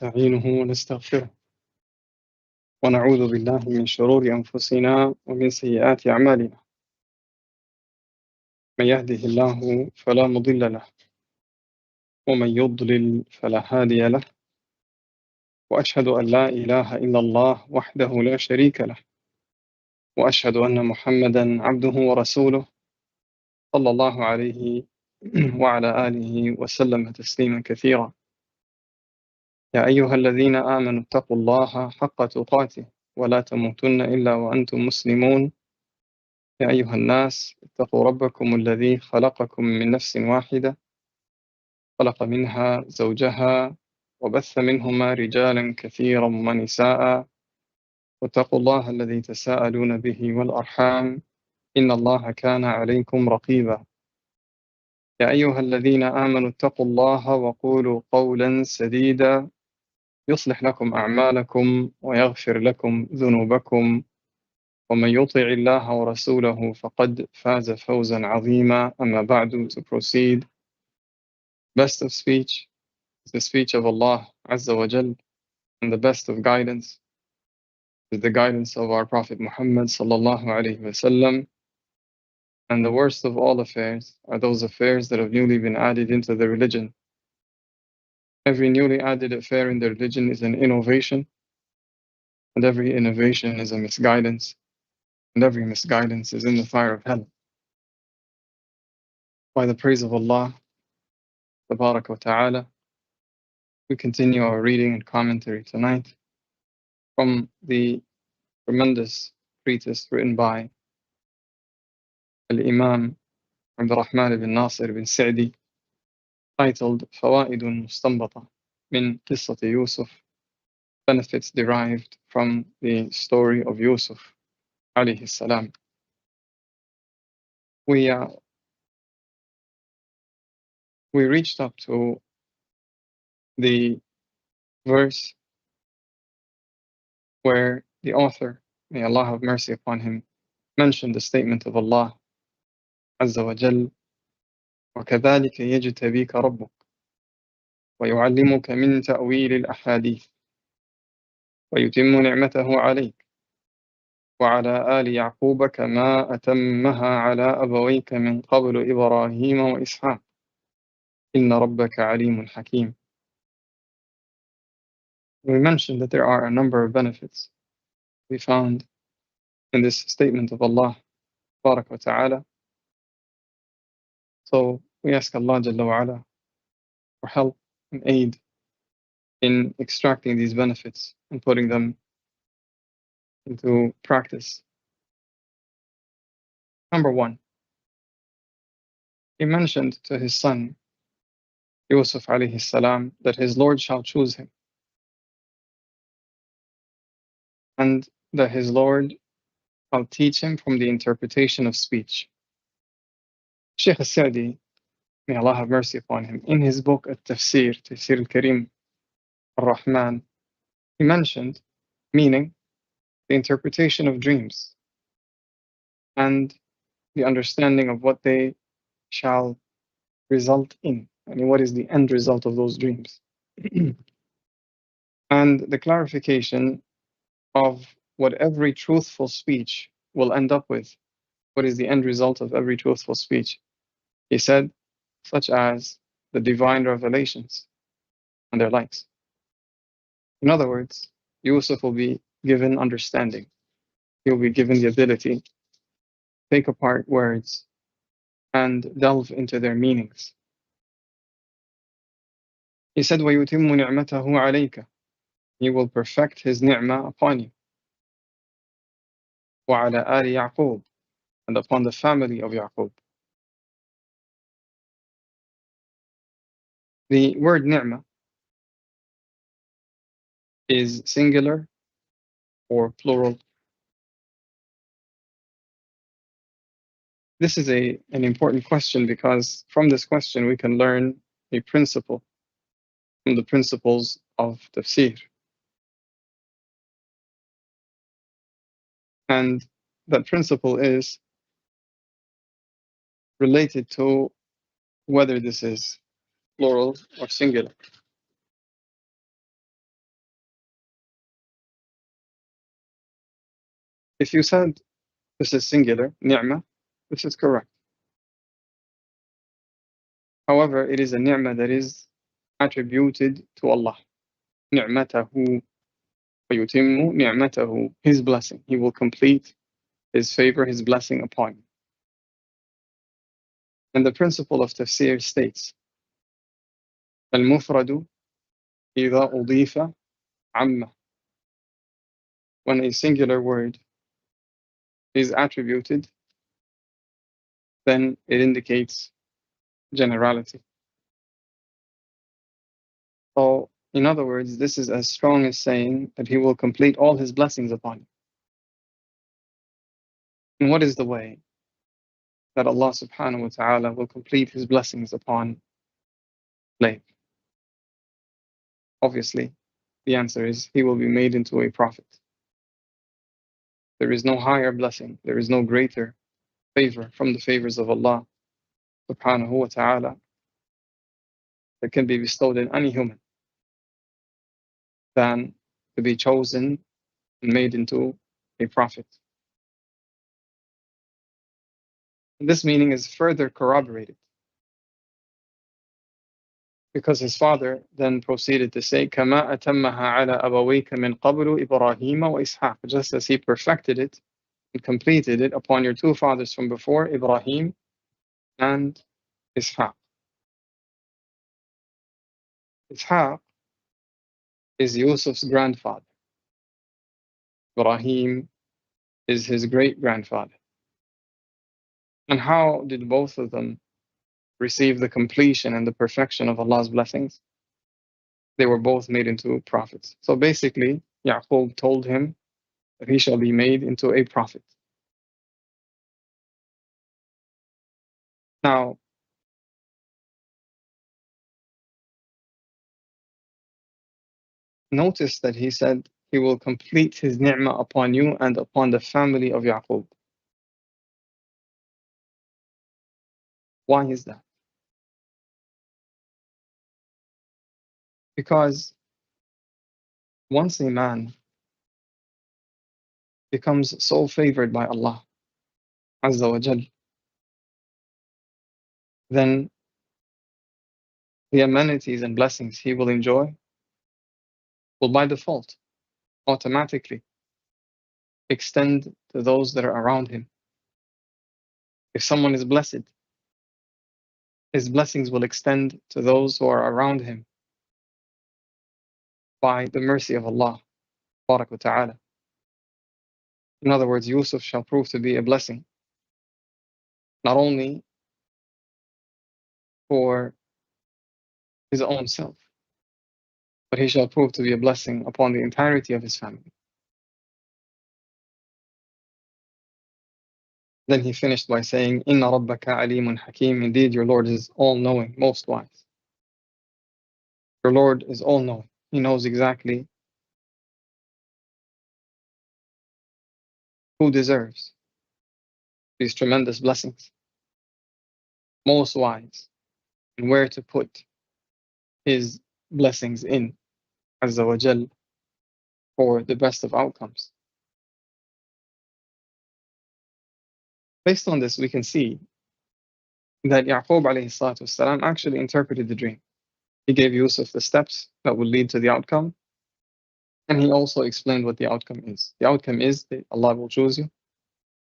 نستعينه ونستغفره ونعوذ بالله من شرور أنفسنا ومن سيئات أعمالنا. من يهده الله فلا مضل له ومن يضلل فلا هادي له، وأشهد أن لا إله إلا الله وحده لا شريك له، وأشهد أن محمدا عبده ورسوله صلى الله عليه وعلى آله وسلم تسليما كثيرا. يا أيها الذين آمنوا اتقوا الله حق تقاته ولا تموتن إلا وأنتم مسلمون. يا أيها الناس اتقوا ربكم الذي خلقكم من نفس واحدة، خلق منها زوجها وبث منهما رجالا كثيرا ونساء، واتقوا الله الذي تساءلون به والأرحام إن الله كان عليكم رقيبا. يا أيها الذين آمنوا اتقوا الله وقولوا قولا سديدا يصلح لكم أعمالكم ويغفر لكم ذنوبكم، ومن يطع الله ورسوله فقد فاز فوزا عظيما. أما بعد, to proceed, best of speech is the speech of Allah Azza wa Jal, and the best of guidance is the guidance of our Prophet Muhammad sallallahu alayhi wasallam, and the worst of all affairs are those affairs that have newly been added into the religion. Every newly added affair in the religion is an innovation, and every innovation is a misguidance, and every misguidance is in the fire of hell. By the praise of Allah Tabarak wa Ta'ala, we continue our reading and commentary tonight from the tremendous treatise written by Al-Imam Abdul Rahman ibn Nasir ibn Sa'di, titled فوائد مستنبطة من قصة Yusuf, benefits derived from the story of Yusuf alayhi salam. We reached up to the verse where the author, may Allah have mercy upon him, mentioned the statement of Allah Azza wa Jal, وَكَذَلِكَ يَجْتَبِيكَ رَبُّكَ وَيُعَلِّمُكَ مِنْ تَأْوِيلِ الْأَحَادِيثِ وَيُتِمُّ نِعْمَتَهُ عَلَيْكَ وعلى آل يعقوب كما أتمها على أبويك من قبل إبراهيم وإسحاق إن ربك عليم حكيم. We mentioned that there are a number of benefits we found in this statement of Allah Tabarak wa Ta'ala. So we ask Allah Jalla wa Ala for help and aid in extracting these benefits and putting them into practice. Number one, he mentioned to his son Yusuf alayhi salam that his Lord shall choose him, and that his Lord shall teach him from the interpretation of speech. Shaykh al-Sa'di, may Allah have mercy upon him, in his book At-Tafsir, Tafsir al-Karim al-Rahman, he mentioned meaning, the interpretation of dreams, and the understanding of what they shall result in, and what is the end result of those dreams, and the clarification of what every truthful speech will end up with. What is the end result of every truthful speech? He said, such as the divine revelations and their likes. In other words, Yusuf will be given understanding. He will be given the ability to take apart words and delve into their meanings. He said, وَيُتِمُّ نِعْمَتَهُ عَلَيْكَ, he will perfect his ni'mah upon you. وَعَلَى آلِ يَعْقُوبَ, and upon the family of Yaqub. The word ni'mah is singular or plural. This is an important question, because from this question we can learn a principle from the principles of tafsir. And that principle is related to whether this is plural or singular. If you said this is singular, ni'mah, this is correct. However, it is a ni'mah that is attributed to Allah. Ni'matahu وَيُتِمُّ نِعْمَتَهُ, His blessing. He will complete His favor, His blessing upon you. And the principle of tafsir states, الْمُفْرَدُ إِذَا أُضِيفَ عَمَّ. When a singular word is attributed, then it indicates generality. So, in other words, this is as strong as saying that He will complete all His blessings upon you. And what is the way that Allah subhanahu wa ta'ala will complete His blessings upon slave? Obviously, the answer is He will be made into a prophet. There is no higher blessing, there is no greater favor from the favors of Allah subhanahu wa ta'ala that can be bestowed in any human than to be chosen and made into a prophet. And this meaning is further corroborated because his father then proceeded to say, كَمَا أَتَمَّهَا عَلَى أَبَوَيْكَ مِنْ قَبْلُ إِبْرَاهِيمَ وَإِسْحَاقَ, just as He perfected it and completed it upon your two fathers from before, Ibrahim and Ishaq. Ishaq is Yusuf's grandfather. Ibrahim is his great-grandfather. And how did both of them receive the completion and the perfection of Allah's blessings? They were both made into prophets. So basically, Yaqub told him that he shall be made into a prophet. Now, notice that he said He will complete His ni'mah upon you and upon the family of Yaqub. Why is that? Because once a man becomes so favored by Allah Azza wa Jal, then the amenities and blessings he will enjoy will by default automatically extend to those that are around him. If someone is blessed, his blessings will extend to those who are around him by the mercy of Allah Barak wa Ta'ala. In other words, Yusuf shall prove to be a blessing not only for his own self, but he shall prove to be a blessing upon the entirety of his family. Then he finished by saying, Inna rabbaka alimun hakim. Indeed, your Lord is all-knowing, most wise. Your Lord is all-knowing. He knows exactly who deserves these tremendous blessings, most wise, and where to put His blessings in, Azza wa Jal, for the best of outcomes. Based on this, we can see that Yaqub alayhi salatu wasalam actually interpreted the dream. He gave Yusuf the steps that would lead to the outcome, and he also explained what the outcome is. The outcome is that Allah will choose you,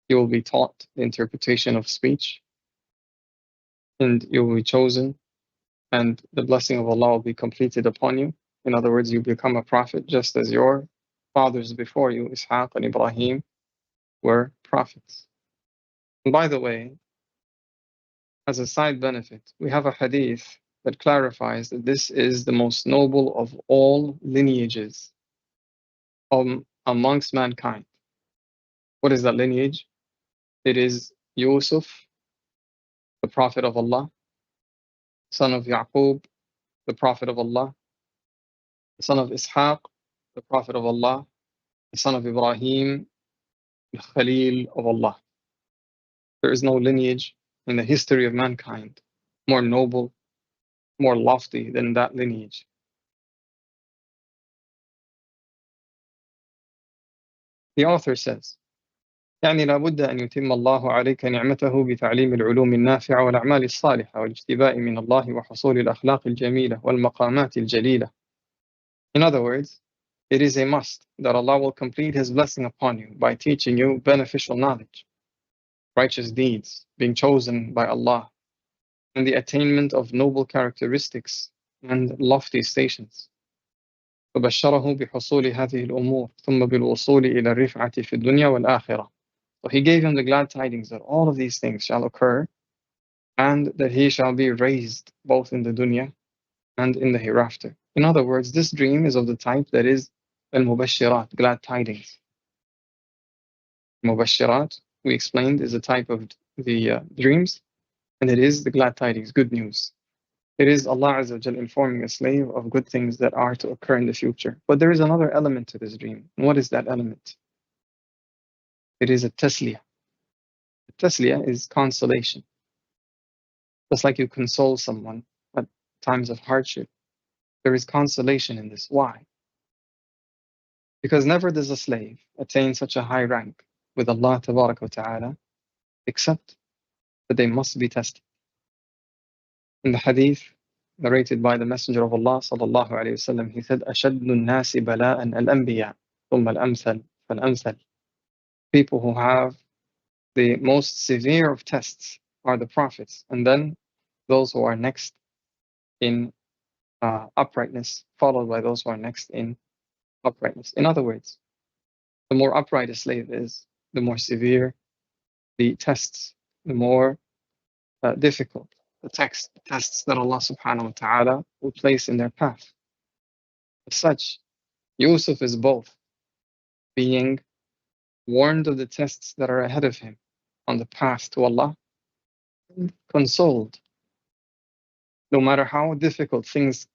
you will be taught the interpretation of speech, and you will be chosen, and the blessing of Allah will be completed upon you. In other words, you become a prophet just as your fathers before you, Ishaq and Ibrahim, were prophets. And by the way, as a side benefit, we have a hadith that clarifies that this is the most noble of all lineages amongst mankind. What is that lineage? It is Yusuf, the Prophet of Allah, son of Yaqub, the Prophet of Allah, the son of Ishaq, the Prophet of Allah, the son of Ibrahim, the Khalil of Allah. There is no lineage in the history of mankind more noble, more lofty than that lineage. The author says, يعني لا بد أن يتم الله عليك نعمته بتعليم العلوم النافعة والأعمال الصالحة والاجتباء من الله وحصول الأخلاق الجميلة والمقامات الجليلة. In other words, it is a must that Allah will complete His blessing upon you by teaching you beneficial knowledge, righteous deeds, being chosen by Allah, and the attainment of noble characteristics and lofty stations. فبشره بحصول هذه الأمور ثم بالوصول إلى الرفعة في الدنيا والآخرة. So he gave him the glad tidings that all of these things shall occur and that he shall be raised both in the dunya and in the hereafter. In other words, this dream is of the type that is al-mubashirat, glad tidings. Mubashirat, we explained, is a type of the dreams, and it is the glad tidings, good news. It is Allah Azza wa Jal informing a slave of good things that are to occur in the future. But there is another element to this dream. And what is that element? It is a tasliyah. Tasliyah is consolation. Just like you console someone at times of hardship, there is consolation in this. Why? Because never does a slave attain such a high rank with Allah Tabaraka wa Ta'ala except that they must be tested. In the hadith narrated by the Messenger of Allah sallallahu alayhi wasallam, he said, أَشَدُّ النَّاسِ بَلَاءً الْأَنْبِيَاء ثُمَّ الْأَمْثَلُ فَالْأَمْثَلُ. People who have the most severe of tests are the prophets, and then those who are next in uprightness, followed by those who are next in uprightness. In other words, the more upright a slave is, the more severe the tests, the more difficult the tests that Allah subhanahu wa ta'ala will place in their path. As such, Yusuf is both being warned of the tests that are ahead of him on the path to Allah and consoled. No matter how difficult things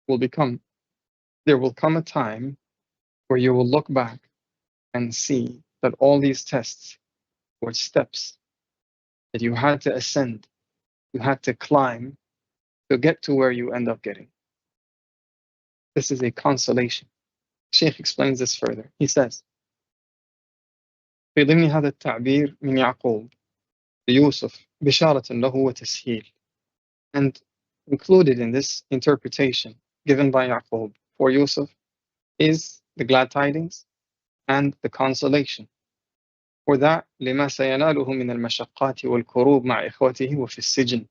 will become, there will come a time where you will look back and see that all these tests were steps that you had to ascend, you had to climb to get to where you end up getting. This is a consolation. Shaykh explains this further. He says, في ضمن هذا التعبير من يعقوب ليوسف بشارة له وتسهيل. And included in this interpretation given by Yaqub for Yusuf is the glad tidings and the consolation. For that, لما سيناله من المشقات والكروب مع إخوته وفي السجن.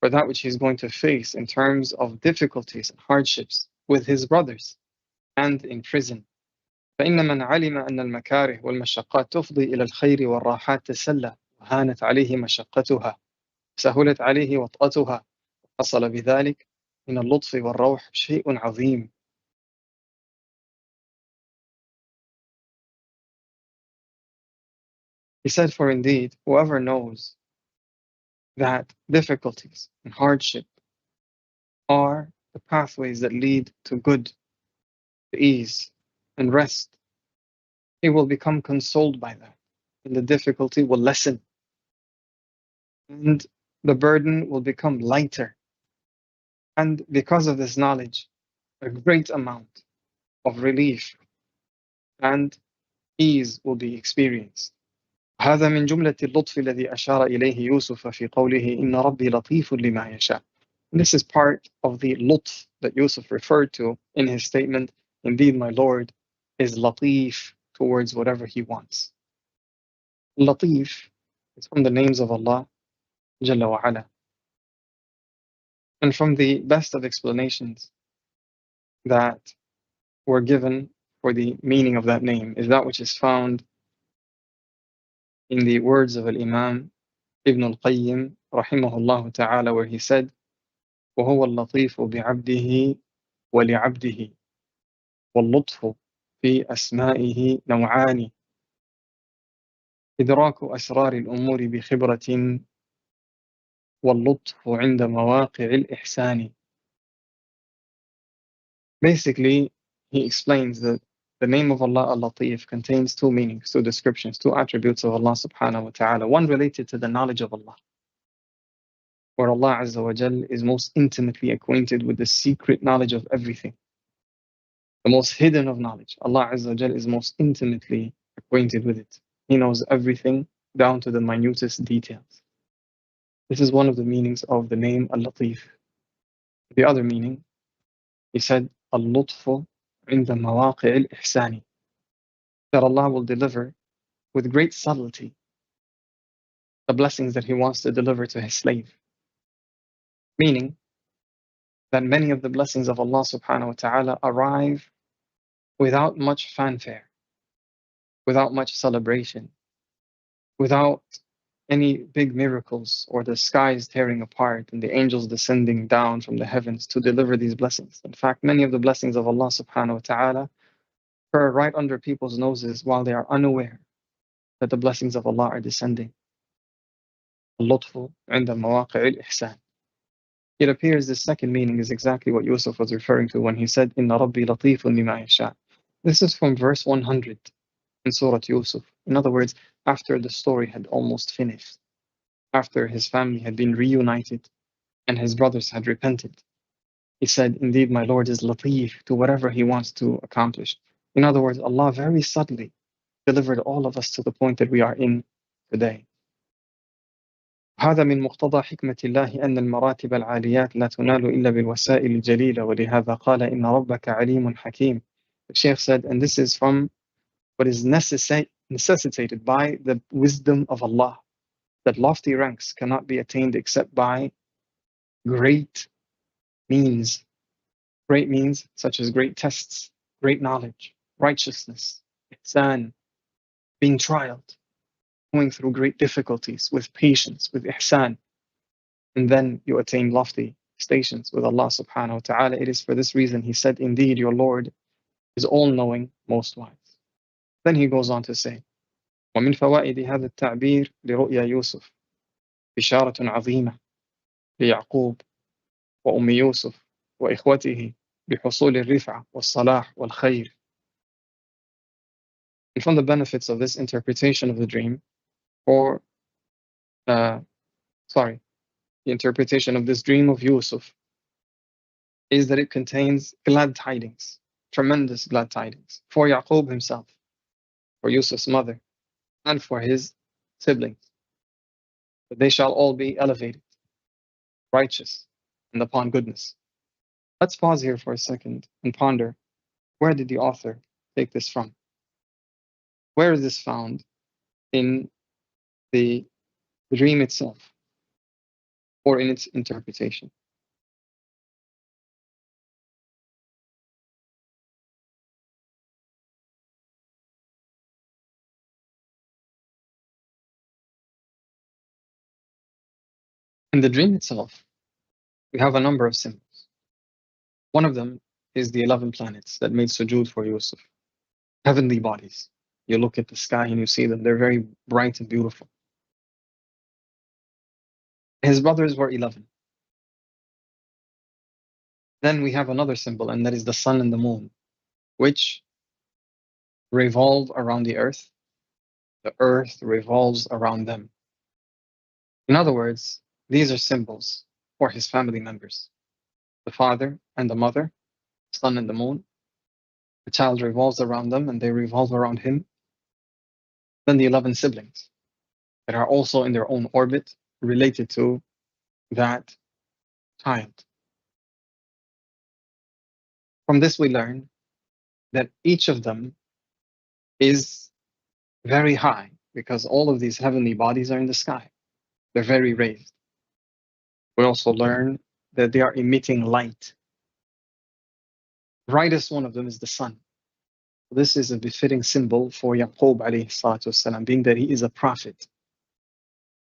For that which he's going to face in terms of difficulties and hardships with his brothers and in prison. فإن من علم أن المكاره والمشقات تفضي إلى الخير والراحات تسلى وهانت عليه مشقتها سهلت عليه وطأتها حصل بذلك من اللطف والروح شيء عظيم. He said, for indeed, whoever knows that difficulties and hardship are the pathways that lead to good, to ease, and rest, he will become consoled by that, and the difficulty will lessen, and the burden will become lighter. And because of this knowledge, a great amount of relief and ease will be experienced. هذا من جملة اللطف الذي أشار إليه يوسف في قوله إن ربي لطيف لما يشاء. This is part of the lutf that Yusuf referred to in his statement, indeed my Lord is latif towards whatever he wants. Latif is from the names of Allah Jalla wa Ala. And from the best of explanations that were given for the meaning of that name is that which is found in the words of Al-Imam Ibn Al-Qayyim rahimahullah ta'ala, where he said, وهو اللطيف بعبده ولعبده واللطف في أسمائه نوعان إدراك أسرار الأمور بخبرة واللطف عند مواقع الإحسان. Basically, he explains that the name of Allah, Al-Latif, contains two meanings, two descriptions, two attributes of Allah subhanahu wa ta'ala. One related to the knowledge of Allah, where Allah Azza wa Jal is most intimately acquainted with the secret knowledge of everything. The most hidden of knowledge, Allah Azza wa Jal is most intimately acquainted with it. He knows everything down to the minutest details. This is one of the meanings of the name Al-Latif. The other meaning, he said, Al-Lutfu عند مواقع الإحسان, that Allah will deliver with great subtlety the blessings that He wants to deliver to His slave. Meaning that many of the blessings of Allah subhanahu wa ta'ala arrive without much fanfare, without much celebration, without any big miracles or the skies tearing apart and the angels descending down from the heavens to deliver these blessings. In fact, many of the blessings of Allah subhanahu wa ta'ala occur right under people's noses while they are unaware that the blessings of Allah are descending. اللطف عند مواقع الإحسان. It appears the second meaning is exactly what Yusuf was referring to when he said, إِنَّ رَبِّي لَطِيفٌ لِمَا يَشَاءُ. This is from verse 100 in Surah Yusuf. In other words, after the story had almost finished, after his family had been reunited and his brothers had repented, he said, indeed, my Lord is latif to whatever He wants to accomplish. In other words, Allah very subtly delivered all of us to the point that we are in today. هذا من مقتضى حكمة الله أن المراتب العاليات لا تنال إلا بالوسائل الجليلة ولهذا قال إن ربك عليم حكيم. The Shaykh said, and this is from what is necessitated by the wisdom of Allah, that lofty ranks cannot be attained except by great means. Great means such as great tests, great knowledge, righteousness, ihsan, being trialed, going through great difficulties with patience, with ihsan, and then you attain lofty stations with Allah subhanahu wa ta'ala. It is for this reason He said, indeed, your Lord is all-knowing, most wise. Then he goes on to say, ومن فوائد هذا التعبير لرؤيا يوسف بشارة عظيمة ليعقوب وأم يوسف وإخوته بحصول الرفعة والصلاح والخير. And from the benefits of this interpretation of the dream, the interpretation of this dream of Yusuf, is that it contains glad tidings, tremendous glad tidings for Yaqub himself, for Yusuf's mother, and for his siblings, that they shall all be elevated, righteous, and upon goodness. Let's pause here for a second and ponder, where did the author take this from? Where is this found in the dream itself or in its interpretation? In the dream itself, we have a number of symbols. One of them is the 11 planets that made sujood for Yusuf. Heavenly bodies. You look at the sky and you see them. They're very bright and beautiful. His brothers were 11. Then we have another symbol, and that is the sun and the moon, which revolve around the earth. The earth revolves around them. In other words, these are symbols for his family members. The father and the mother, the sun and the moon. The child revolves around them and they revolve around him. Then the 11 siblings that are also in their own orbit related to that child. From this we learn that each of them is very high because all of these heavenly bodies are in the sky. They're very raised. We also learn that they are emitting light. The brightest one of them is the sun. This is a befitting symbol for Yaqub alayhi salatu wasalam, being that he is a prophet.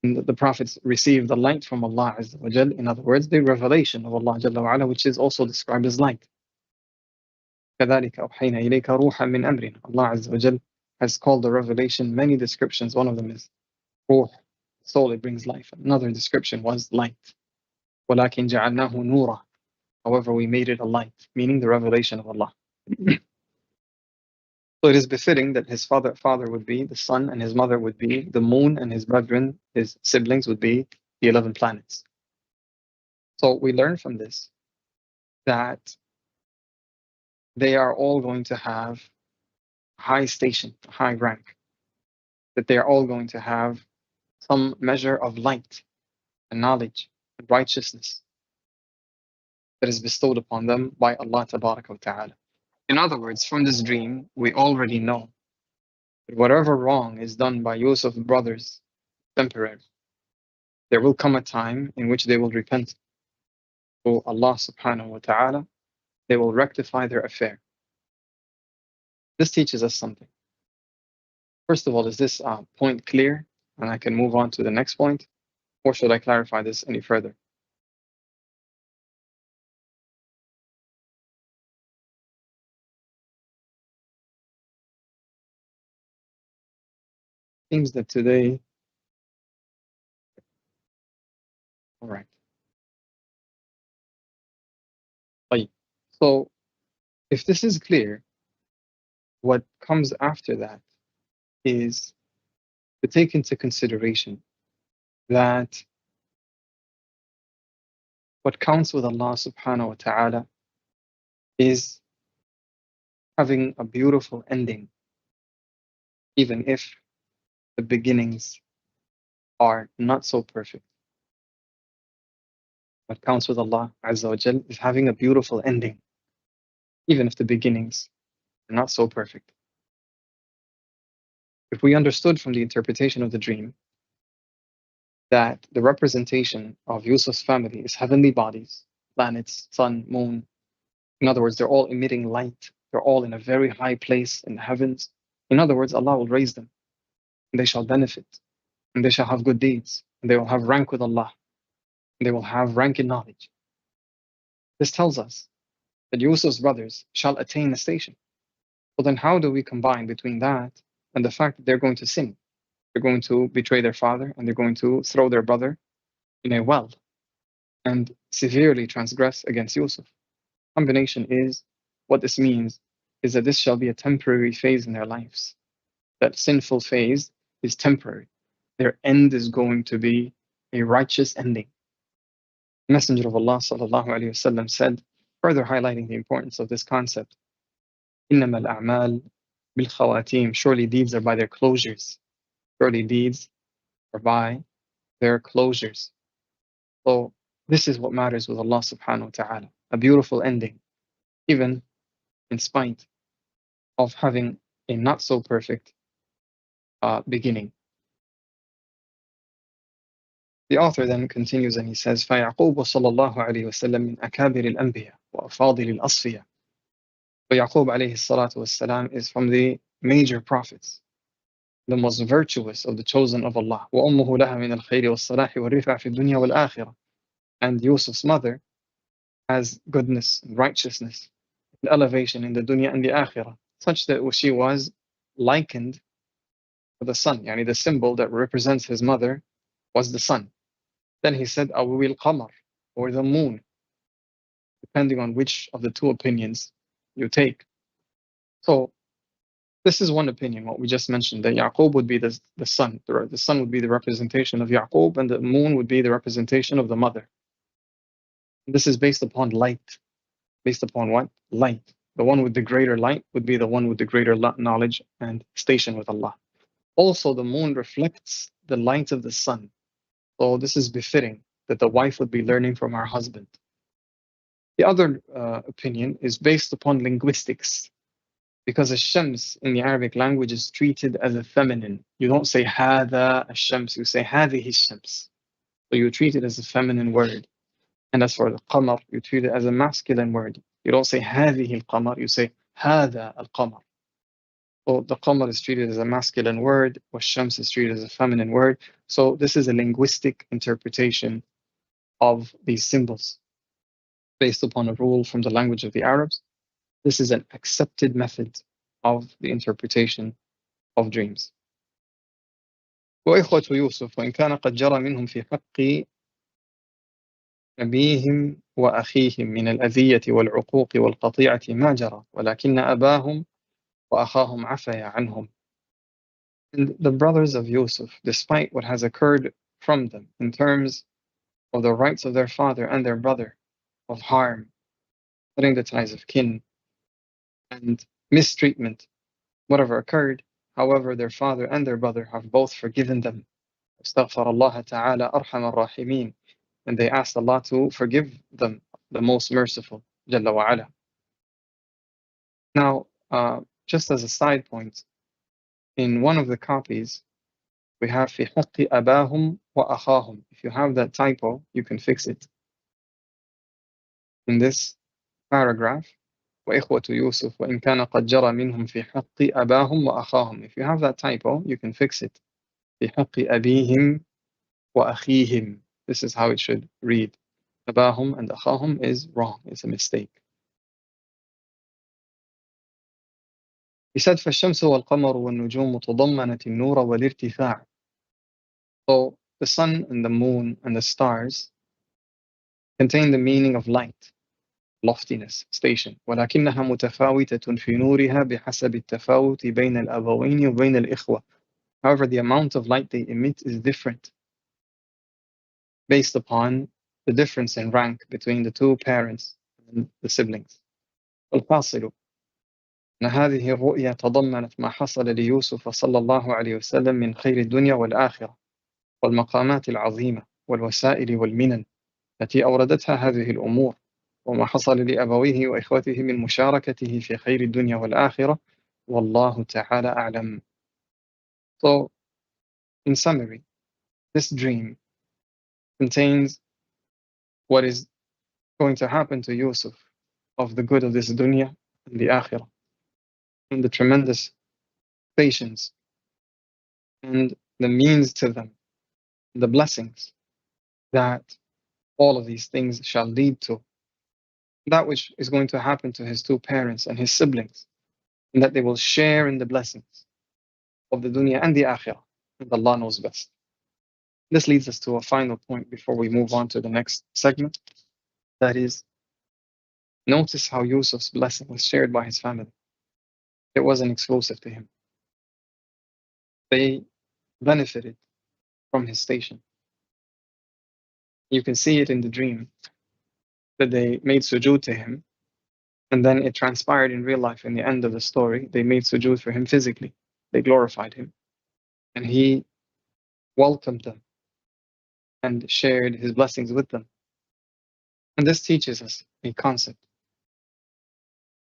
And the prophets receive the light from Allah Azza wa Jal. In other words, the revelation of Allah Jalla wa Ala, which is also described as light. كَذَلِكَ أَوْحَيْنَا إِلَيْكَ رُوحًا مِّنْ أَمْرِنَا. Allah Azza wa Jal has called the revelation many descriptions. One of them is ruh, soul, it brings life. Another description was light. وَلَكِنْ جَعَلْنَاهُ نُورًا. However, we made it a light, meaning the revelation of Allah. So it is befitting that his father would be the sun and his mother would be the moon and his brethren, his siblings would be the 11 planets. So we learn from this that they are all going to have high station, high rank. that they are all going to have some measure of light and knowledge and righteousness that is bestowed upon them by Allah Tabaraka wa Ta'ala. In other words, from this dream, we already know that whatever wrong is done by Yusuf's brothers, temporary, there will come a time in which they will repent to Allah Subhanahu wa Ta'ala. They will rectify their affair. This teaches us something. First of all, is this point clear? And I can move on to the next point? Or should I clarify this any further? Seems that today, all right. So, if this is clear, what comes after that is to take into consideration that what counts with Allah Subhanahu wa Ta'ala is having a beautiful ending, even if the beginnings are not so perfect. What counts with Allah Azza wa Jal is having a beautiful ending, even if the beginnings are not so perfect. If we understood from the interpretation of the dream that the representation of Yusuf's family is heavenly bodies, planets, sun, moon, in other words, they're all emitting light, they're all in a very high place in the heavens. In other words, Allah will raise them, and they shall benefit, and they shall have good deeds, and they will have rank with Allah, and they will have rank in knowledge. This tells us that Yusuf's brothers shall attain a station. So then how do we combine between that and the fact that they're going to sin? They're going to betray their father, and they're going to throw their brother in a well and severely transgress against Yusuf. Combination is, what this means is that this shall be a temporary phase in their lives. That sinful phase is temporary. Their end is going to be a righteous ending. The Messenger of Allah sallallahu alaihi wasallam said, further highlighting the importance of this concept, إِنَّمَا الْأَعْمَالِ بِالْخَوَاتِيمِ, surely deeds are by their closures. Surely deeds are by their closures. So this is what matters with Allah subhanahu wa ta'ala. A beautiful ending, even in spite of having a not so perfect beginning. The author then continues and he says, فَيَعْقُوبُ صَلَى اللَّهُ عَلَيْهِ وَسَلَّمْ مِنْ أَكَابِرِ الْأَنْبِيَاءِ وَأَفَاضِلِ الْأَصْفِيَاءِ. So Yaqub alayhi salatu wassalam is from the major prophets, the most virtuous of the chosen of Allah. وَأُمُّهُ لَهَا مِنَ الْخَيْرِ وَالصَّلَاحِ وَالرِّفْعِ فِي الدُّنْيَا وَالْآخِرَةِ. And Yusuf's mother has goodness and righteousness and elevation in the dunya and the akhirah, such that she was likened to the sun. Yani the symbol that represents his mother was the sun. Then he said, Awil Qamar, or the moon, depending on which of the two opinions you take. So this is one opinion, what we just mentioned, that Yaqub would be the sun. The sun would be the representation of Yaqub, and the moon would be the representation of the mother. This is based upon light. Based upon what? Light. The one with the greater light would be the one with the greater knowledge and station with Allah. Also, the moon reflects the light of the sun. So this is befitting that the wife would be learning from her husband. The other opinion is based upon linguistics, because ash-shams in the Arabic language is treated as a feminine. You don't say hada ash-shams, you say hadihi ash-shams. So you treat it as a feminine word. And as for the qamar, you treat it as a masculine word. You don't say hadihi al-qamar, you say hada al-qamar. So the qamar is treated as a masculine word, wash-shams is treated as a feminine word. So this is a linguistic interpretation of these symbols based upon a rule from the language of the Arabs. This is an accepted method of the interpretation of dreams. وإخوة يوسف وإن كان قد جرى منهم في حق أبيهم وأخيهم من الأذية والعقوق والقطيعة ما جرى ولكن أباهم وأخاهم عفيا عنهم. And the brothers of Yusuf, despite what has occurred from them in terms of the rights of their father and their brother, of harm, cutting the ties of kin, and mistreatment, whatever occurred, However, their father and their brother have both forgiven them. استغفر الله تعالى أرحم الراحمين. And they asked Allah to forgive them, the most merciful, Jalla wa ala. Now, just as a side point, in one of the copies, we have في حق أباهم وأخاهم. If you have that typo, you can fix it. In this paragraph, وإخوة يوسف وإن كان قد جرى منهم في حق أباهم وأخاهم. If you have that typo, you can fix it. في حق أبيهم وأخيهم. This is how it should read. أباهم and أخاهم is wrong. It's a mistake. He said فالشمس والقمر والنجوم تضمنت النور والارتفاع. So the sun and the moon and the stars contain the meaning of light, loftiness, station. ولكنها متفاوتة في نورها بحسب التفاوت بين الأبوين وبين الإخوة. However, the amount of light they emit is different based upon the difference in rank between the two parents and the siblings. الحاصل أن هذه الرؤيا تضمنت ما حصل ليوسف صلى الله عليه وسلم من خير الدنيا والآخرة والمقامات العظيمة والوسائل والمنن التي أوردتها هذه الأمور وما حصل لأبويه وإخوته من مشاركته في خير الدنيا والآخرة والله تعالى أعلم. So, in summary, this dream contains what is going to happen to Yusuf of the good of this dunya and the akhirah, and the tremendous patience and the means to them, the blessings that all of these things shall lead to. That which is going to happen to his two parents and his siblings, and that they will share in the blessings of the dunya and the akhirah, and Allah knows best. This leads us to a final point before we move on to the next segment. That is, notice how Yusuf's blessing was shared by his family. It wasn't exclusive to him. They benefited from his station. You can see it in the dream that they made sujood to him, and then it transpired in real life in the end of the story. They made sujood for him physically. They glorified him, and he welcomed them and shared his blessings with them. And this teaches us a concept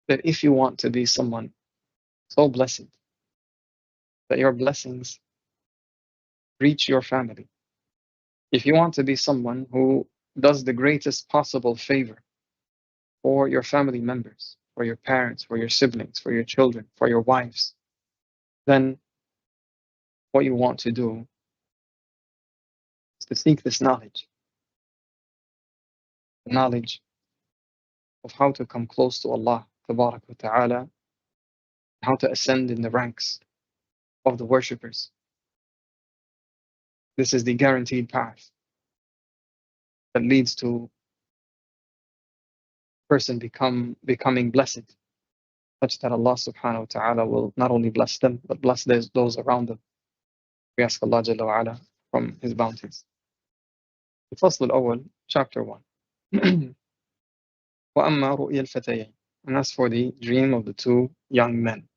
that if you want to be someone so blessed that your blessings reach your family, if you want to be someone who does the greatest possible favor for your family members, for your parents, for your siblings, for your children, for your wives, then what you want to do is to seek this knowledge. The knowledge of how to come close to Allah Tabarak wa Ta'ala, how to ascend in the ranks of the worshippers. This is the guaranteed path that leads to a person becoming blessed, such that Allah subhanahu wa ta'ala will not only bless them, but bless those around them. We ask Allah Jalla wa ala from His bounties. الفصل الأول, chapter 1. وأما رؤيا الفتيين. And as for the dream of the two young men.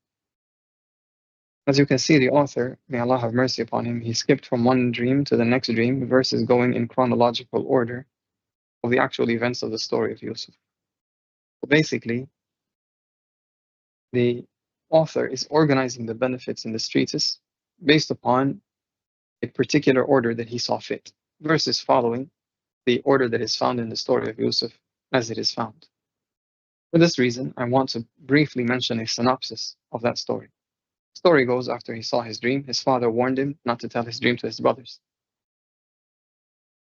As you can see, the author, may Allah have mercy upon him, he skipped from one dream to the next dream, verses going in chronological order of the actual events of the story of Yusuf. So basically, the author is organizing the benefits in this treatise based upon a particular order that he saw fit, versus following the order that is found in the story of Yusuf as it is found. For this reason, I want to briefly mention a synopsis of that story. The story goes, after he saw his dream, his father warned him not to tell his dream to his brothers.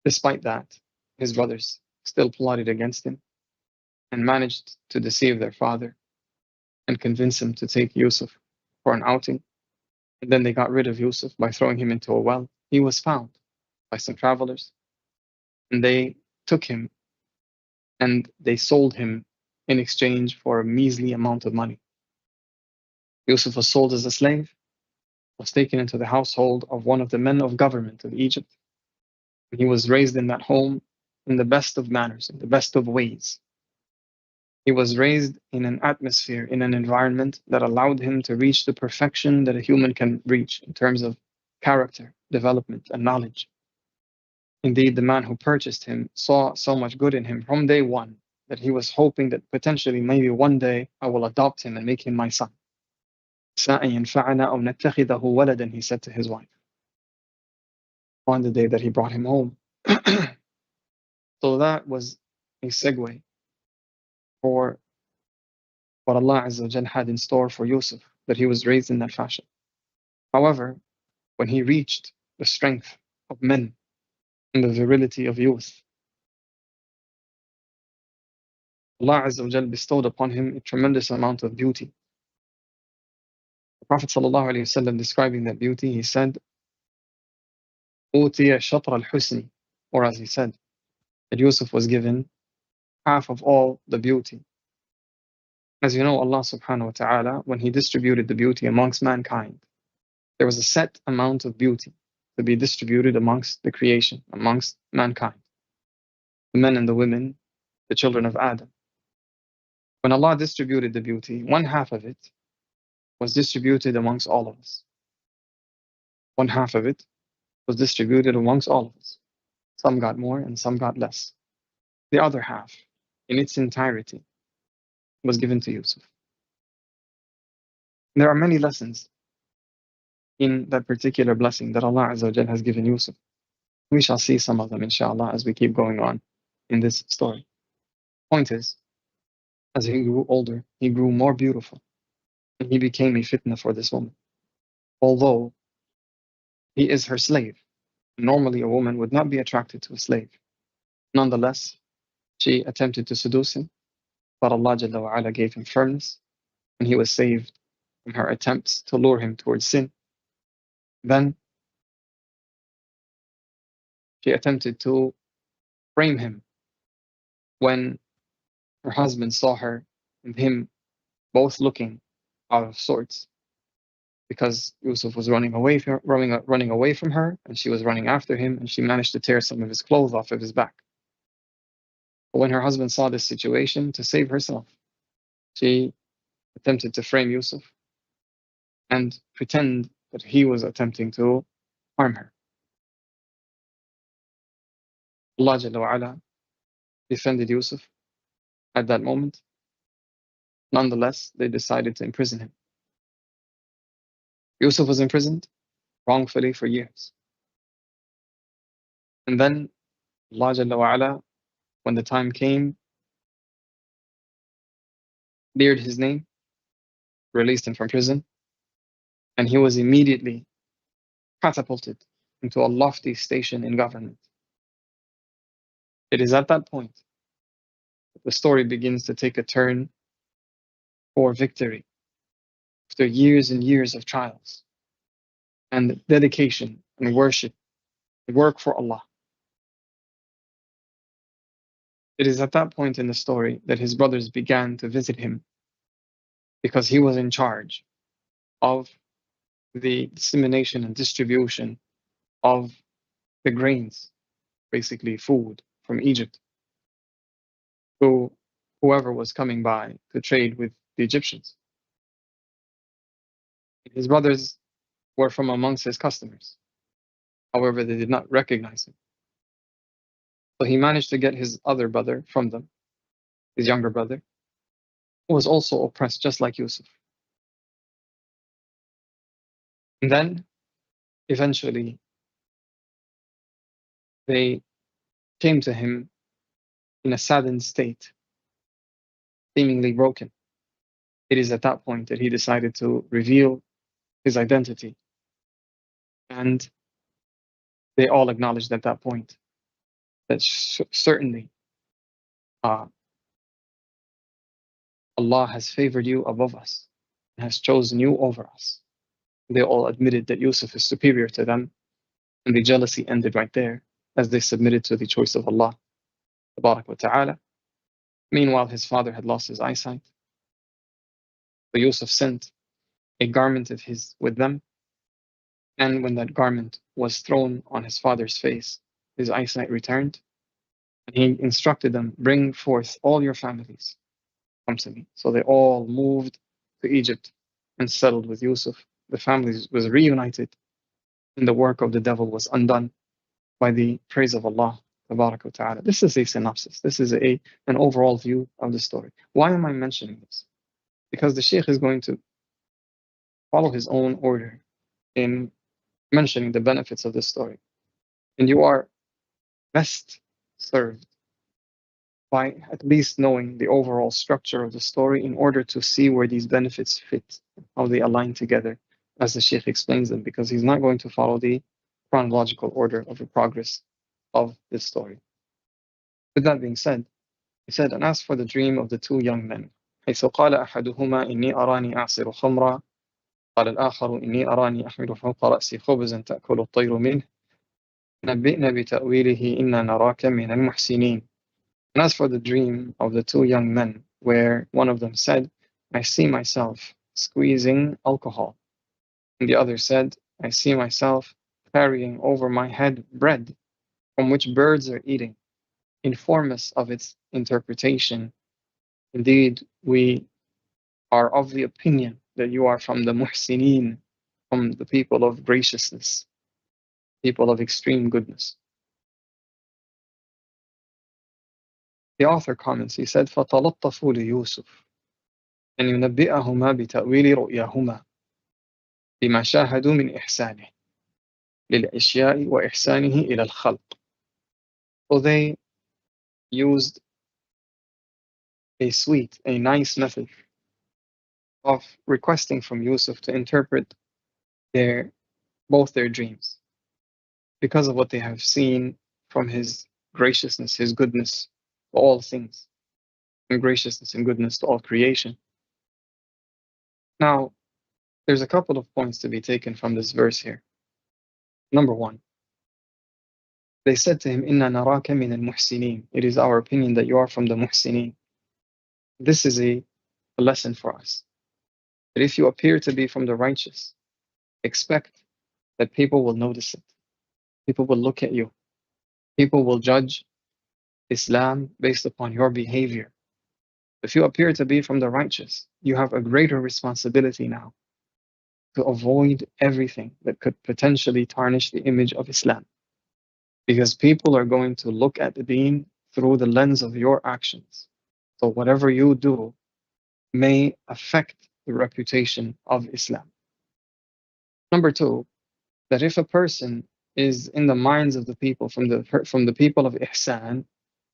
Despite that, his brothers still plotted against him and managed to deceive their father and convince him to take Yusuf for an outing. And then they got rid of Yusuf by throwing him into a well. He was found by some travelers, and they took him and they sold him in exchange for a measly amount of money. Yusuf was sold as a slave, was taken into the household of one of the men of government of Egypt. He was raised in that home in the best of manners, in the best of ways. He was raised in an atmosphere, in an environment that allowed him to reach the perfection that a human can reach in terms of character, development, and knowledge. Indeed, the man who purchased him saw so much good in him from day one that he was hoping that potentially maybe one day I will adopt him and make him my son. سَاءَ يَنْفَعَنَا أَوْ نَتَّخِذَهُ وَلَدًا, he said to his wife on the day that he brought him home. So that was a segue for what Allah Azza wa Jal had in store for Yusuf, that he was raised in that fashion. However, when he reached the strength of men and the virility of youth, Allah Azza wa Jal bestowed upon him a tremendous amount of beauty. The Prophet ﷺ, describing that beauty, he said, أُوتِيَ شَطْرَ الْحُسْنِ, or as he said, that Yusuf was given half of all the beauty. As you know, Allah subhanahu wa ta'ala, when He distributed the beauty amongst mankind, there was a set amount of beauty to be distributed amongst the creation, amongst mankind, the men and the women, the children of Adam. When Allah distributed the beauty, one half of it was distributed amongst all of us. One half of it was distributed amongst all of us. Some got more and some got less. The other half, in its entirety, was given to Yusuf. There are many lessons in that particular blessing that Allah Azza wa Jal has given Yusuf. We shall see some of them, in-shā'Allah, as we keep going on in this story. Point is, as he grew older, he grew more beautiful, and he became a fitna for this woman. Although he is her slave, normally a woman would not be attracted to a slave. Nonetheless, she attempted to seduce him, but Allah Jalla wa Ala gave him firmness, and he was saved from her attempts to lure him towards sin. Then she attempted to frame him when her husband saw her and him both looking out of sorts, because Yusuf was running away from her, and she was running after him, and she managed to tear some of his clothes off of his back. But when her husband saw this situation, to save herself, she attempted to frame Yusuf and pretend that he was attempting to harm her. Allah Jalla wa Ala defended Yusuf at that moment. Nonetheless, they decided to imprison him. Yusuf was imprisoned wrongfully for years. And then Allah Jalla wa Ala, when the time came, cleared his name, released him from prison, and he was immediately catapulted into a lofty station in government. It is at that point that the story begins to take a turn for victory after years and years of trials and dedication and worship, work for Allah. It is at that point in the story that his brothers began to visit him, because he was in charge of the dissemination and distribution of the grains, basically food from Egypt, to whoever was coming by to trade with the Egyptians. His brothers were from amongst his customers. However, they did not recognize him. So he managed to get his other brother from them, his younger brother, who was also oppressed just like Yusuf. And then, eventually, they came to him in a saddened state, seemingly broken. It is at that point that he decided to reveal his identity. And they all acknowledged at that point that certainly Allah has favored you above us and has chosen you over us. They all admitted that Yusuf is superior to them, and the jealousy ended right there as they submitted to the choice of Allah Tabarak wa Ta'ala. Meanwhile, his father had lost his eyesight. So Yusuf sent a garment of his with them, and when that garment was thrown on his father's face, his eyesight returned, and he instructed them, bring forth all your families, come to me. So they all moved to Egypt and settled with Yusuf. The families was reunited, and the work of the devil was undone by the praise of Allah Tabarak wa Ta'ala. This is a synopsis. This is an overall view of the story. Why am I mentioning this? Because the Shaykh is going to follow his own order in mentioning the benefits of this story. And you are best served by at least knowing the overall structure of the story in order to see where these benefits fit, how they align together, as the Shaykh explains them, because he's not going to follow the chronological order of the progress of this story. With that being said, he said, and as for the dream of the two young men, حيث قال أحدهما إني أراني أعصر خمرا قال الآخر إني أراني أحمل فوق رأسي خبزا تأكل الطير منه نبئنا بتأويله إنا نراك من المحسنين. And as for the dream of the two young men, where one of them said, I see myself squeezing alcohol, and the other said, I see myself carrying over my head bread from which birds are eating, inform us of its interpretation. Indeed, we are of the opinion that you are from the muhsineen, from the people of graciousness, people of extreme goodness. The author comments, he said, فَتَلَطَّفُوا لِيُوسُف أن ينبئهما بتأويل رؤياهما بما شاهدوا من إحسانه للأشياء وإحسانه إلى الخلق. So they used a nice method of requesting from Yusuf to interpret both their dreams because of what they have seen from his graciousness, his goodness to all things, and graciousness and goodness to all creation. Now, there's a couple of points to be taken from this verse here. Number one, they said to him, Inna naraka min al-muhsinin. It is our opinion that you are from the muhsinin. This is a lesson for us. That if you appear to be from the righteous, expect that people will notice it. People will look at you. People will judge Islam based upon your behavior. If you appear to be from the righteous, you have a greater responsibility now to avoid everything that could potentially tarnish the image of Islam. Because people are going to look at the deen through the lens of your actions. So whatever you do may affect the reputation of Islam. Number two, that if a person is in the minds of the people, from the people of ihsan,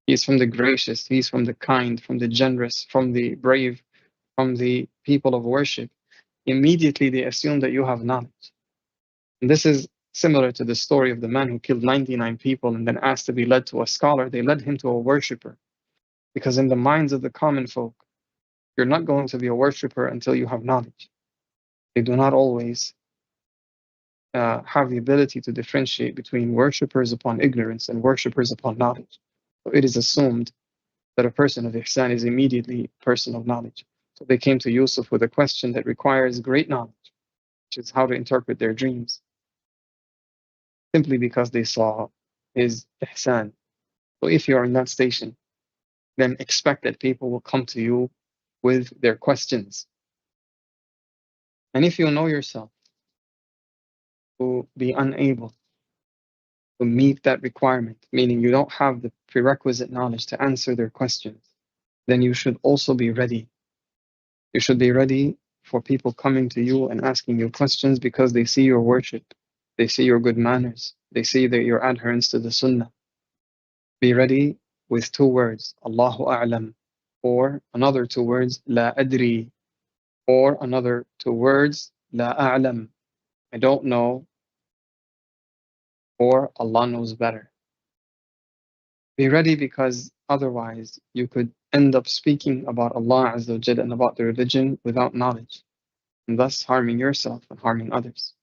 he is from the gracious, he is from the kind, from the generous, from the brave, from the people of worship, immediately they assume that you have knowledge. And this is similar to the story of the man who killed 99 people and then asked to be led to a scholar. They led him to a worshipper. Because in the minds of the common folk, you're not going to be a worshipper until you have knowledge. They do not always have the ability to differentiate between worshippers upon ignorance and worshippers upon knowledge. So it is assumed that a person of ihsan is immediately a person of knowledge. So they came to Yusuf with a question that requires great knowledge, which is how to interpret their dreams, simply because they saw his ihsan. So if you are in that station, then expect that people will come to you with their questions. And if you know yourself to be unable to meet that requirement, meaning you don't have the prerequisite knowledge to answer their questions, then you should also be ready. You should be ready for people coming to you and asking you questions because they see your worship, they see your good manners, they see that your adherence to the sunnah. Be ready with two words, Allahu A'lam, or another two words, La Adri, or another two words, La A'lam, I don't know, or Allah knows better. Be ready because otherwise you could end up speaking about Allah Azza wa Jalla and about the religion without knowledge, and thus harming yourself and harming others.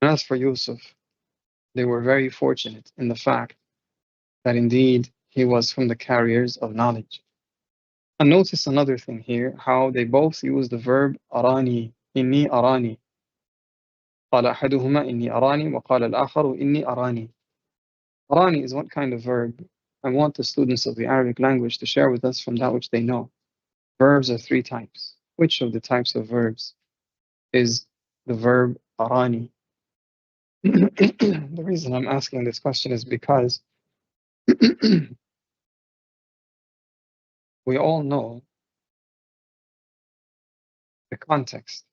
And as for Yusuf, they were very fortunate in the fact that indeed he was from the carriers of knowledge. And notice another thing here, how they both use the verb arani, inni arani. قال أحدهما إني أراني وقال الآخر إني أراني. Arani is what kind of verb? I want the students of the Arabic language to share with us from that which they know. Verbs are three types. Which of the types of verbs is the verb arani? The reason I'm asking this question is because we all know the context.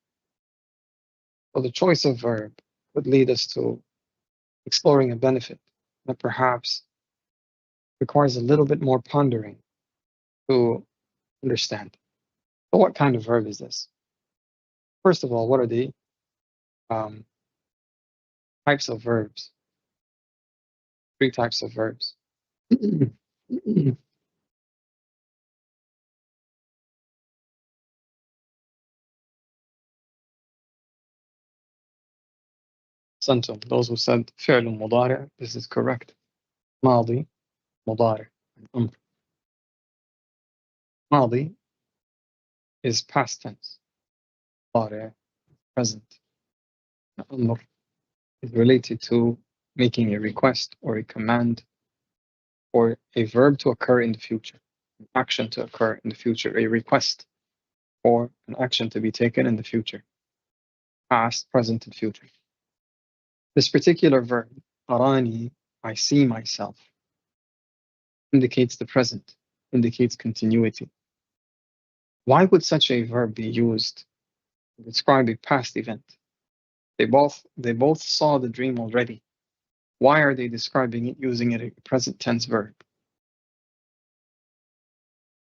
So the choice of verb would lead us to exploring a benefit that perhaps requires a little bit more pondering to understand. So what kind of verb is this? First of all, what are the um, types of verbs? Three types of verbs. Santum, those who said فعل مضارع, this is correct. ماضي, مضارع, أمر. ماضي is past tense. مضارع, present. أمر is related to making a request or a command or a verb to occur in the future, an action to occur in the future, a request or an action to be taken in the future, past, present, and future. This particular verb, arani, I see myself, indicates the present, indicates continuity. Why would such a verb be used to describe a past event? They both saw the dream already. Why are they describing it using it a present tense verb?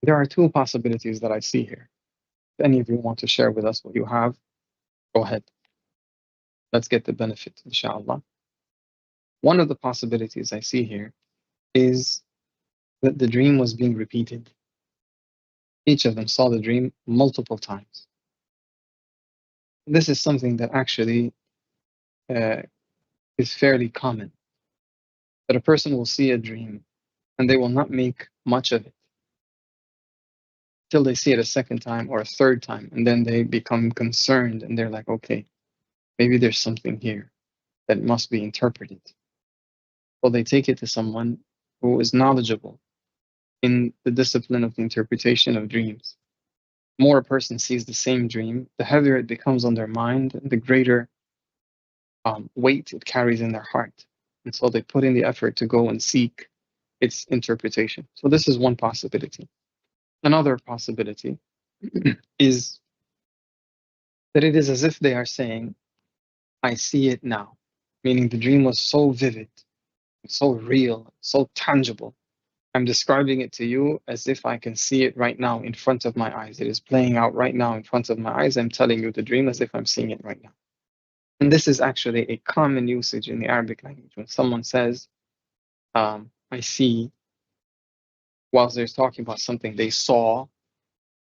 There are two possibilities that I see here. If any of you want to share with us what you have, go ahead. Let's get the benefit, inshallah. One of the possibilities I see here is that the dream was being repeated. Each of them saw the dream multiple times. This is something that actually is fairly common. That a person will see a dream and they will not make much of it till they see it a second time or a third time, and then they become concerned and they're like, okay, maybe there's something here that must be interpreted. So they take it to someone who is knowledgeable in the discipline of the interpretation of dreams. The more a person sees the same dream, the heavier it becomes on their mind, and the greater weight it carries in their heart. And so they put in the effort to go and seek its interpretation. So this is one possibility. Another possibility is that it is as if they are saying, I see it now, meaning the dream was so vivid, so real, so tangible. I'm describing it to you as if I can see it right now in front of my eyes. It is playing out right now in front of my eyes. I'm telling you the dream as if I'm seeing it right now. And this is actually a common usage in the Arabic language. When someone says, I see, whilst they're talking about something they saw,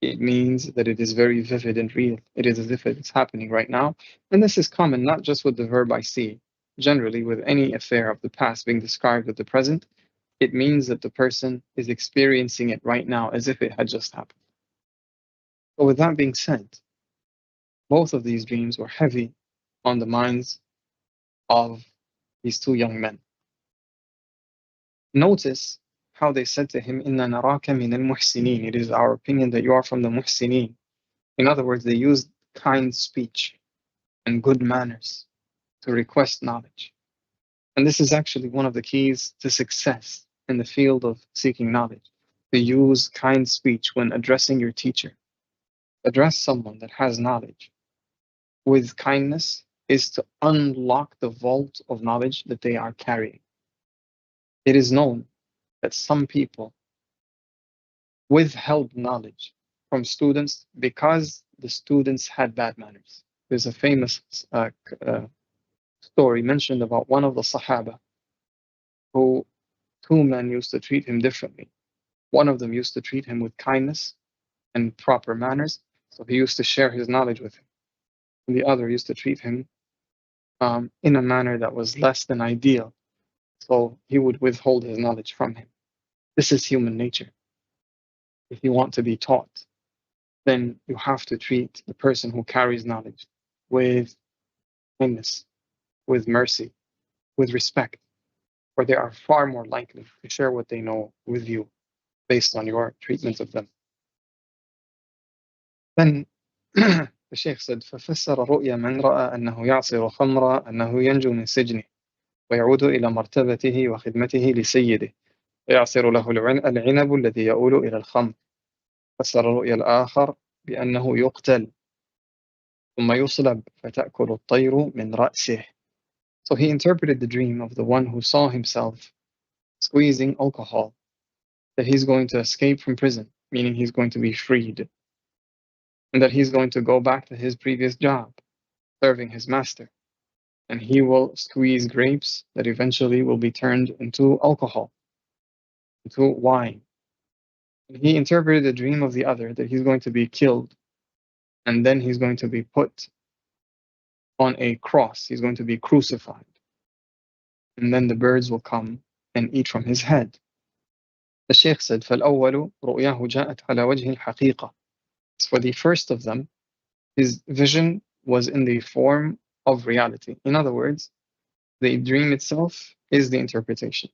it means that it is very vivid and real. It is as if it's happening right now. And this is common, not just with the verb I see. Generally, with any affair of the past being described with the present, it means that the person is experiencing it right now as if it had just happened. But with that being said, both of these dreams were heavy on the minds of these two young men. Notice how they said to him, Inna naraka min al-muhsinin. It is our opinion that you are from the muhsinin. In other words, they used kind speech and good manners to request knowledge. And this is actually one of the keys to success in the field of seeking knowledge, to use kind speech when addressing your teacher. Address someone that has knowledge with kindness is to unlock the vault of knowledge that they are carrying. It is known that some people withheld knowledge from students because the students had bad manners. There's a famous story mentioned about one of the Sahaba who two men used to treat him differently. One of them used to treat him with kindness and proper manners, so he used to share his knowledge with him. And the other used to treat him in a manner that was less than ideal, so he would withhold his knowledge from him. This is human nature. If you want to be taught, then you have to treat the person who carries knowledge with kindness, with mercy, with respect, or they are far more likely to share what they know with you based on your treatment of them. Then the Shaykh said ففسر رؤيا من رأى أنه يعصر خمرا أنه ينجو من سجنه ويعود إلى مرتبته وخدمته لسيده ويعصر له العنب الذي يؤول إلى الخمر. فسر الرؤيا الآخر بأنه يقتل ثم يصلب فتأكل الطير من رأسه. So he interpreted the dream of the one who saw himself squeezing alcohol, that he's going to escape from prison, meaning he's going to be freed, and that he's going to go back to his previous job, serving his master, and he will squeeze grapes that eventually will be turned into alcohol, into wine. And he interpreted the dream of the other, that he's going to be killed, and then he's going to be put on a cross, he's going to be crucified, and then the birds will come and eat from his head. The Shaykh said, فَالْأَوَّلُ رُؤْيَاهُ جَاءَتْ عَلَى وَجْهِ الْحَقِيقَةِ. For the first of them, his vision was in the form of reality. In other words, the dream itself is the interpretation.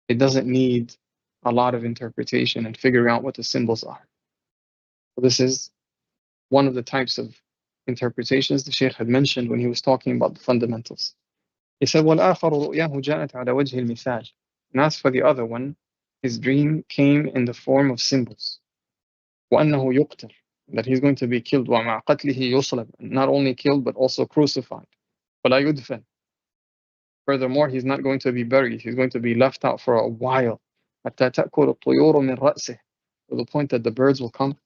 It doesn't need a lot of interpretation and figuring out what the symbols are. So this is one of the types of interpretations the Shaykh had mentioned when he was talking about the fundamentals. He said, وَالْآخَرُ رُؤْيَاهُ جَاءَتْ عَلَى وَجْهِ الْمِثَالِ. And as for the other one, his dream came in the form of symbols. وَأَنَّهُ يُقْتَلْ, that he's going to be killed. وَمَعْ قَتْلِهِ يُصْلَبْ, not only killed but also crucified. وَلَا يُدْفَنْ. Furthermore, he's not going to be buried. He's going to be left out for a while. حَتَّى تَأْكُلُ الطُّيُورُ مِنْ رَأْسِهِ, to the point that the birds will come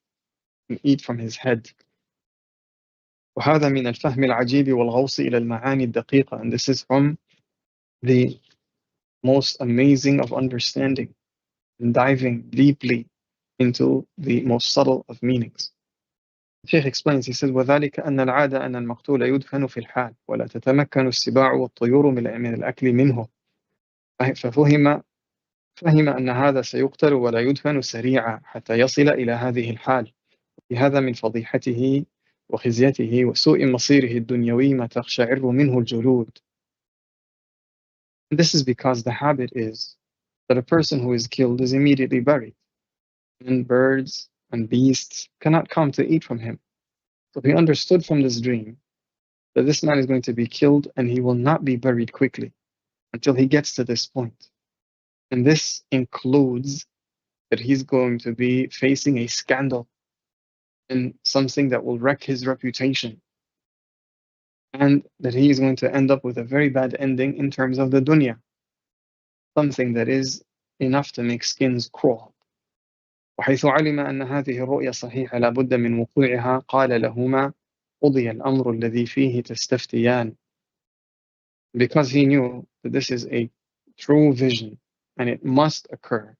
and eat from his head. وهذا من الفهم العجيب والغوص إلى المعاني الدقيقة. And this is from the most amazing of understanding and diving deeply into the most subtle of meanings. The Shaykh explains, he says, وذلك أن العادة أن المقتول يدفن في الحال ولا تتمكن السباع والطيور من الأكل منه. فهم أن هذا سيقتل ولا يدفن سريعا حتى يصل إلى هذه الحال. هذا من فضيحته وخزيته وسوء مصيره الدنيوي ما تقشعر منه الجلود. This is because the habit is that a person who is killed is immediately buried, and birds and beasts cannot come to eat from him. So he understood from this dream that this man is going to be killed and he will not be buried quickly until he gets to this point. And this includes that he's going to be facing a scandal and something that will wreck his reputation, and that he is going to end up with a very bad ending in terms of the dunya, something that is enough to make skins crawl. وحيث علم أن هذه الرؤيا صحيحة لا بد من وقوعها قال لهما قضي الأمر الذي فيه تستفتيان. Because he knew that this is a true vision and it must occur,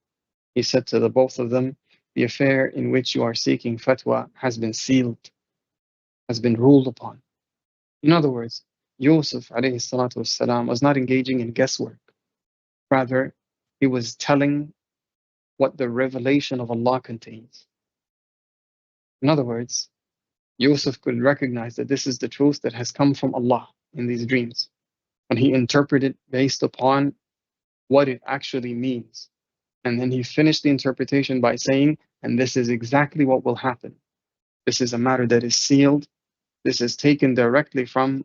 he said to the both of them, the affair in which you are seeking fatwa has been sealed, has been ruled upon. In other words, Yusuf alayhi salatu wassalam was not engaging in guesswork. Rather, he was telling what the revelation of Allah contains. In other words, Yusuf could recognize that this is the truth that has come from Allah in these dreams, and he interpreted based upon what it actually means. And then he finished the interpretation by saying, and this is exactly what will happen. This is a matter that is sealed. This is taken directly from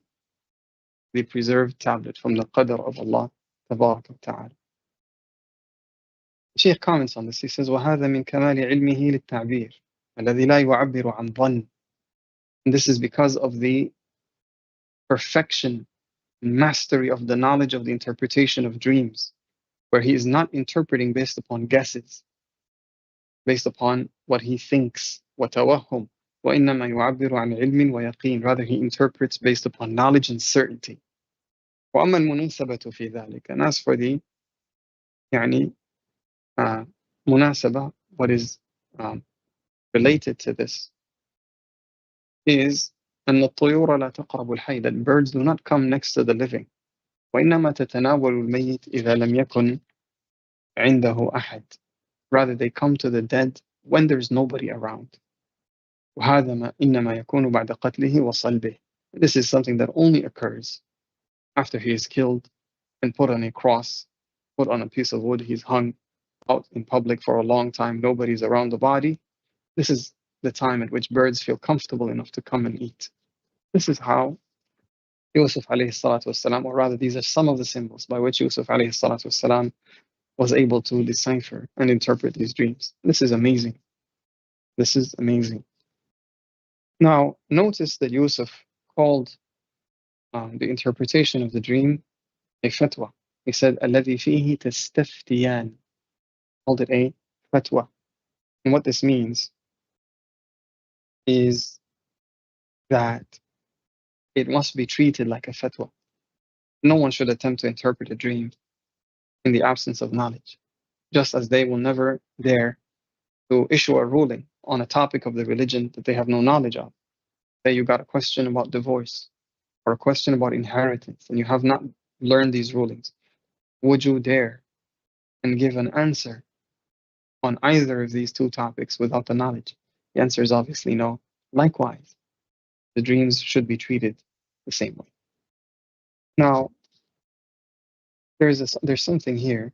the preserved tablet, from the qadr of Allah tabarak wa ta'ala. Shaykh comments on this. He says, وَهَذَا مِنْ كَمَالِ عِلْمِهِ لِلتَّعْبِيرِ الَّذِي لَا يُعَبِّرُ عَنْ ظَنٍّ. And this is because of the perfection and mastery of the knowledge of the interpretation of dreams, where he is not interpreting based upon guesses, based upon what he thinks, وَتَوَهُّمْ وَإِنَّمَا يُعَبِّرُ عَنْ عِلْمٍ وَيَقِينٍ. Rather, he interprets based upon knowledge and certainty. وَأَمَّا الْمُنَاسَبَةُ فِي ذَلِكَ. And as for the munasabah, what is related to this, is أن الطيور لا تقرب الحي, that birds do not come next to the living. وإنما تتناول الميت إذا لم يكن عنده أحد. Rather, they come to the dead when there is nobody around. وهذا ما إنما يكون بعد قتله وصلبه. This is something that only occurs after he is killed and put on a cross, put on a piece of wood, he's hung out in public for a long time, nobody's around the body. This is the time at which birds feel comfortable enough to come and eat. This is how Yusuf alayhi salatu wasalam, or rather these are some of the symbols by which Yusuf alayhi salatu wasalam was able to decipher and interpret these dreams. This is amazing. This is amazing. Now, notice that Yusuf called the interpretation of the dream a fatwa. He said, الَّذِي فِيهِ تَسْتَفْتِيَانِ. Called it a fatwa. And what this means is that it must be treated like a fatwa. No one should attempt to interpret a dream in the absence of knowledge, just as they will never dare to issue a ruling on a topic of the religion that they have no knowledge of. Say you got a question about divorce or a question about inheritance and you have not learned these rulings. Would you dare and give an answer on either of these two topics without the knowledge? The answer is obviously no. Likewise, the dreams should be treated the same way. Now, there's something here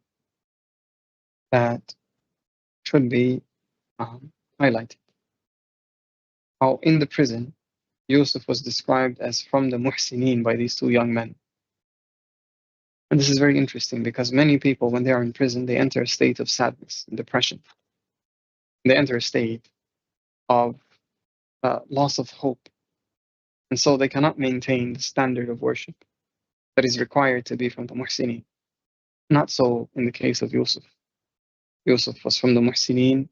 that should be highlighted. How in the prison, Yusuf was described as from the muhsineen by these two young men. And this is very interesting because many people, when they are in prison, they enter a state of sadness and depression. They enter a state of loss of hope. And so they cannot maintain the standard of worship that is required to be from the muhsineen. Not so in the case of Yusuf. Yusuf was from the muhsineen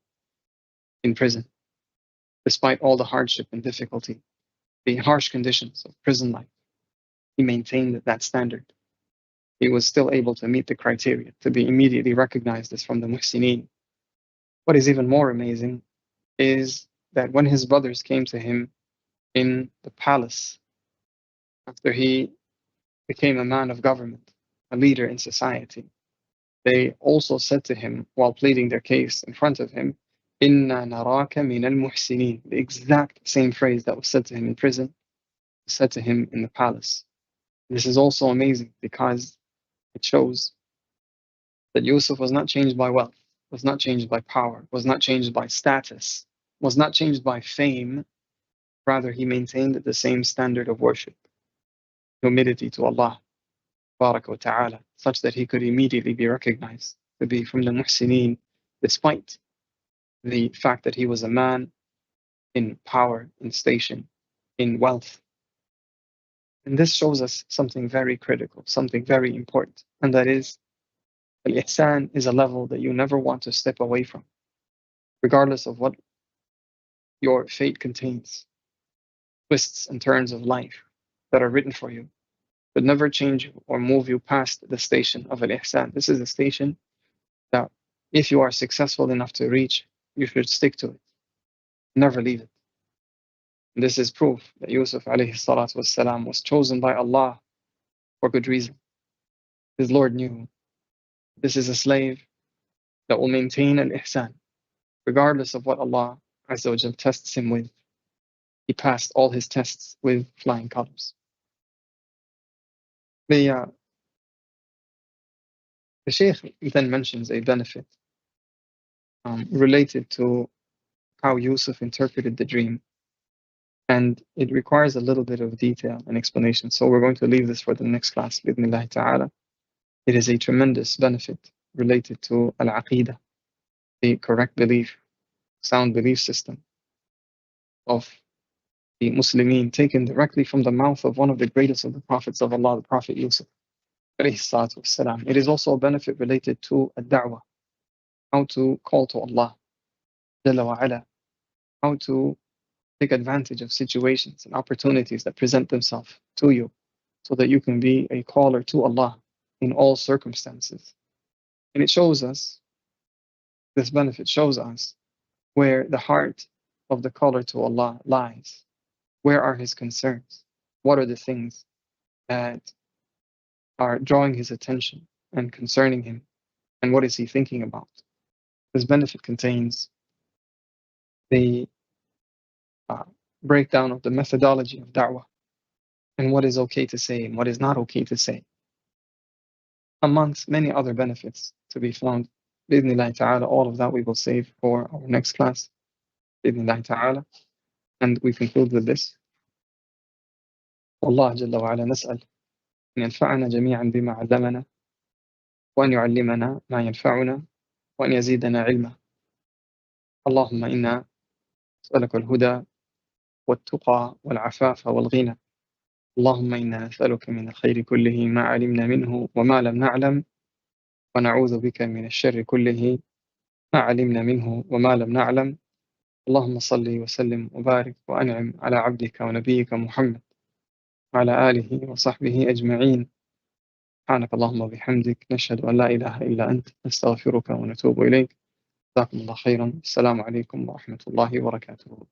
in prison. Despite all the hardship and difficulty, the harsh conditions of prison life, he maintained that standard. He was still able to meet the criteria to be immediately recognized as from the muhsineen. What is even more amazing is that when his brothers came to him in the palace, after he became a man of government, a leader in society, they also said to him, while pleading their case in front of him, "Inna naraka min al-muhsinin." The exact same phrase that was said to him in prison, said to him in the palace. This is also amazing because it shows that Yusuf was not changed by wealth, was not changed by power, was not changed by status, was not changed by fame. Rather, he maintained the same standard of worship, humility to Allah, Baraka wa Ta'ala, such that he could immediately be recognized to be from the muhsineen, despite the fact that he was a man in power, in station, in wealth. And this shows us something very critical, something very important, and that is al-ihsan is a level that you never want to step away from, regardless of what your fate contains. Twists and turns of life that are written for you but never change or move you past the station of al-ihsan. This is a station that if you are successful enough to reach, you should stick to it. Never leave it. And this is proof that Yusuf alayhi salatu wassalam was chosen by Allah for good reason. His Lord knew this is a slave that will maintain al-ihsan, regardless of what Allah Azza wa Jal tests him with. He passed all his tests with flying colors. The Shaykh then mentions a benefit related to how Yusuf interpreted the dream. And it requires a little bit of detail and explanation. So we're going to leave this for the next class, bi'idhnillahi ta'ala. It is a tremendous benefit related to al-aqidah, the correct belief, sound belief system of the Muslimin, taken directly from the mouth of one of the greatest of the prophets of Allah, the Prophet Yusuf. It is also a benefit related to ad-da'wah, how to call to Allah, Jalla wa Ala, how to take advantage of situations and opportunities that present themselves to you so that you can be a caller to Allah in all circumstances. And it shows us, this benefit shows us where the heart of the caller to Allah lies. Where are his concerns? What are the things that are drawing his attention and concerning him? And what is he thinking about? This benefit contains the breakdown of the methodology of da'wah and what is okay to say and what is not okay to say, amongst many other benefits to be found. Bi'idhnillahi ta'ala, all of that we will save for our next class. بإذن الله تعالى. And we conclude with this. والله جل وعلا نسأل أن ينفعنا جميعا بما علمنا، وأن يعلمنا ما ينفعنا، وأن يزيدنا علما. اللهم إنا نسألك الهدى والتقى والعفاف والغنى. اللهم إنا نسألك من الخير كله ما علمنا منه وما لم نعلم، ونعوذ بك من الشر كله ما علمنا منه وما لم نعلم. اللهم صل وسلم وبارك وأنعم على عبدك ونبيك محمد وعلى آله وصحبه أجمعين. سبحانك اللهم وبحمدك، نشهد أن لا إله إلا أنت، نستغفرك ونتوب إليك. جزاكم الله خيرا. السلام عليكم ورحمة الله وبركاته.